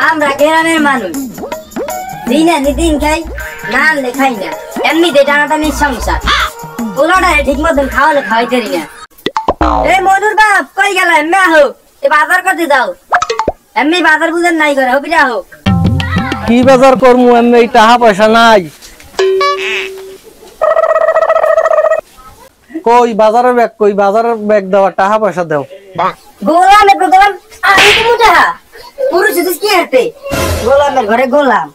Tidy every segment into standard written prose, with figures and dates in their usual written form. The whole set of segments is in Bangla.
আমরা গ্রামের মানুষ দিন আনি দিন খাই না আনলে খাই না এমনিতে টানাটানি সংসার ওলাটা ঠিক মতন খাওয়ালে খাওয়াইতে পারি না এই মনুর বাপ কই গেল এমনি আহো এ বাজার করতে যাও এমনি বাজার বুঝেন নাই করে হবি আহো কি বাজার করমু এমনি টাকা পয়সা নাই কই বাজারের ব্যাগ দাও টাকা পয়সা দাও গোলামের গোলাম আমি তো মুটা পুরুষ কি হাতে গোলামের ঘরে গোলাম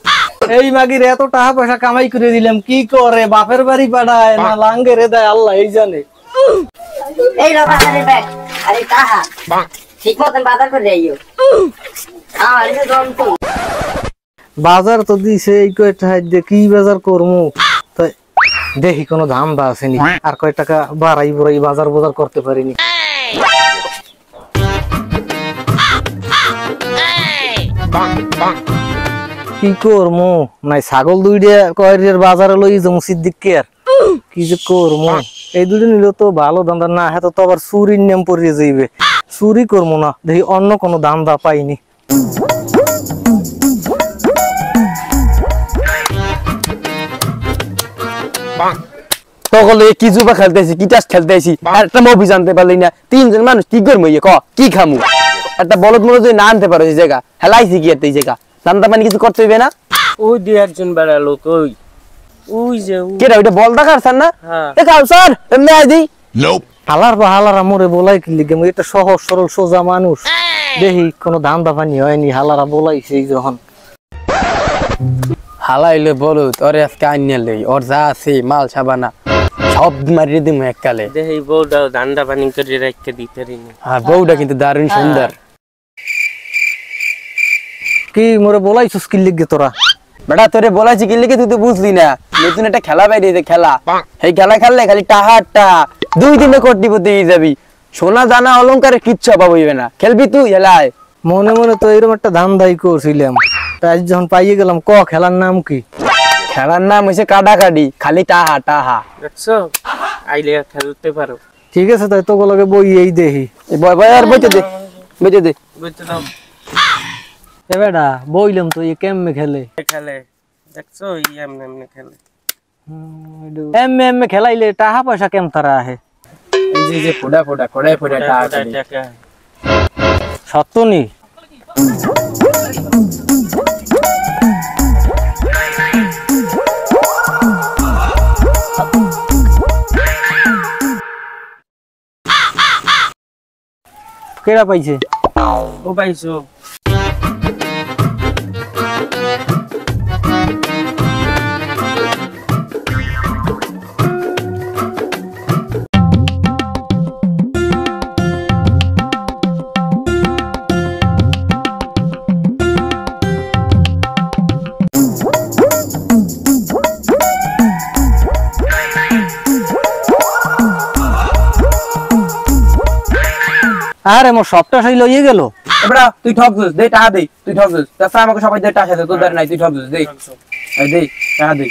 এই মাগির এত টাকা পয়সা কামাই করে দিলাম কি করে বাপের বাড়ি পাঠায় না লাঙ্গে রে দেয় আল্লাহ এই জানে এই লো বাজারের ব্যাগ আরে টাকা ঠিক মতন বাজার করে যাইও আর এই জন্তু বাজার তো দিছে এই কয়টা দিয়ে কি বাজার করমু তো দেখি কোনো দাম বা আসেনি আর কয় টাকা বাড়াই বাজার করতে পারিনি কি করমু নাই ছাগল দুইটা কয়ের বাজারে লই যাবো সিদ্দিককে আর কি যে করমু এই দুটো নিলে তো ভালো দান্দা না হ্যাঁ তো আবার চুরির নিয়ম পড়িয়ে যাইবে চুরি করমু না দেখি অন্য কোনো দাম দা পাইনি তখন কি জুবা খেলতেছি কি টাস খেলতেছি আর একটা মুভি জানতে পারলি না তিনজন মানুষ কি করবো কি খামু একটা বলদ মনে যদি না আনতে পারো এই জায়গা হেলাইছি কি এই জায়গা দান্দা পানি কিছু করতে হইবে না ওই দুই একজন বেড়া লোক ওই যে কেটা ওইটা বল দেখাচ্ছেন না দেখাও স্যার এমনি আইদি হালার মোরে বলাই কি লিগে এটা সহজ সরল সোজা মানুষ দেখি কোনো দান্দা পানি হয়নি হালারা বলাইছে যখন হালাইলে বলো তোরে আজকে আইনালে ওর যা আছে মাল সাবানা সব মারিয়ে দিমু এককালে দেখি বউটা ধান্দা পানি করে রাখতে দিতে রিনি আর বউটা কিন্তু দারুণ সুন্দর কি মোরে বলাইছিস কি লিগে তোরা বেটা তোরে বলাইছি কি লিগে তুই তো বুঝলি না নতুন একটা খেলা বাইরে খেলা এই খেলা খেললে খালি টাহাটা 2 দিনে কোটিপতি হয়ে যাবি সোনা দানা অলংকারে কিচ্ছু অভাব হইবে না খেলবি তুই হেলায় মনে মনে তো এরকম একটা ধান্দাই করছিলাম তাই যখন পাইয়ে গেলাম খেলার নাম কি খেলার নাম হইছে কাডাকাডি খালি টাহা দেখছো আইলে খেলতে পারো ঠিক আছে তাই তোকে লগে বই এই দেখি বই আর বইতে দে বুঝতে দাও এ বেটা বইলাম তো কেমনে খেলে দেখছো এমনি খেলে এমনি খেলাইলে টাকা পয়সা কেম তারা আহে এই যে ফোড়া টাকা সত্য নি কেডা পাইছে ও পাইছো আরে মোর সবটা সেই লইয়ে গেল এবড়া তুই ঠকছিস দে টাকা দে তুই ঠকছিস তাছাড়া আমাকে সবাই দে টাকা দে তোর দ্বারা নাই তুই ঠকছিস দে এই দে টাকা দে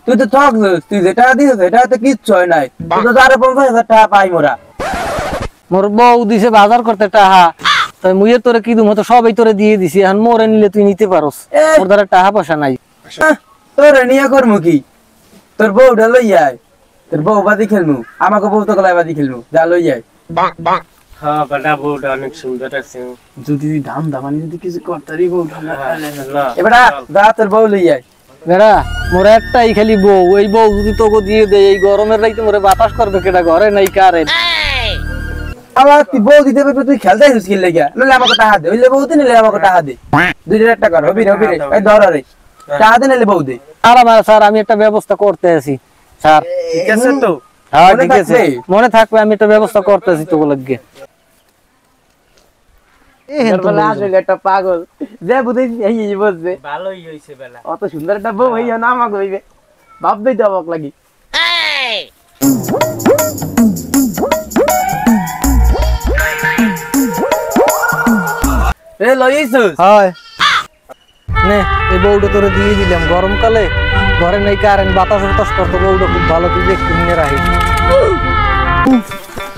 তুই তো ঠকছিস তুই যে টাকা দিছিস এটা তো কিচ্ছু হয় নাই তুই তো 50,000 টাকা পাই মোরা মোর বউ দিছে বাজার করতে টাকা তাই মুইয়ে তোরে কি দুম তো সবই তোরে দিয়ে দিছি এখন মোরে নিলে তুই নিতে পারোস মোর দ্বারা টাকা পয়সা নাই তোরে নিয়া করমু কি তোর বউটা লই আয় তোর বউ বাদি খেলমু আমাকে বউ তো গলায় বাদি খেলমু যা লই আয় হ্যাঁ বেটা বউটা অনেক সুন্দর আছে যদি দাম দামানি যদি কিছু করতারি বউটা এবড়া যা তোর বউ লই আয় বেড়া মোর একটাই খালি বউ ওই বউ যদি তোকে দিয়ে দেয় এই গরমের রাইতে মোরে বাতাস করবে কেডা ঘরে নাই কারে আবার তুই বউ দিতে পারবি তুই খেলতে আসিস কি লাগা নলে আমাকে টাকা দে ওইলে বউ দিন নিলে আমাকে টাকা দে 2 টাকা হবি রে এই ধর রে টাকা দে নিলে বউ দে স্যার আমি একটা ব্যবস্থা করতে আছি স্যার ঠিক আছে তো হ্যাঁ ঠিক আছে মনে থাকবে আমি একটা ব্যবস্থা করতেছি তোকে লাগে আসলে একটা পাগল যে বুঝে এই বসবে ভালোই হইছে বেলা অত সুন্দর একটা বউ হইয়া না আমাকে হইবে ভাববেই তো অবাক লাগি রে লইছিস হয় নে এই বউটা তোরে দিয়ে দিলাম গরমকালে ঘরে নাই কারেন্ট বাতাস বাতাস করতে বউটা খুব ভালো তুই দেখতে নিয়ে রাখিস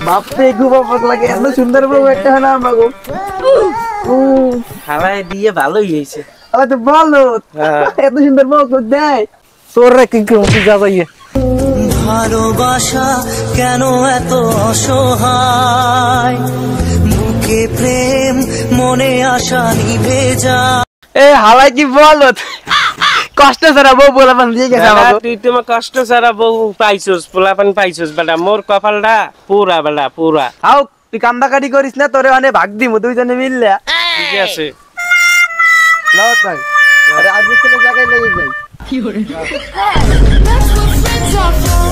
বাপরে খুব অবাক লাগে এত সুন্দর বউ একটা না আমাকে হালাই দিয়ে ভালোই হয়েছে। আরে তো বলো হ্যাঁ। এত সুন্দর বউ দেয়। তোর রে কি কি যা যাইয়ে ভালোবাসা কেন এত অসহায়, বুকে প্রেম মনে আশা নিভে যায়। এ হালাই কি বলো কষ্ট ছাড়া বউ পোলাপান দিয়ে গেছে বেটা, আমাকে। তুই তোমার কষ্ট ছাড়া বউ পাইছস, পোলাপান পাইছস বেটা, মোর কপালটা পুরা বেটা পুরা। আও তুই কান্দাকাটি করিস না, তোরে অনেক ভাগ দিমু দুইজনে মিললে। ঠিক আছে। লাও তাই আরে আজকে ছেলে জায়গায় লেগে যাই। That's what friends are for.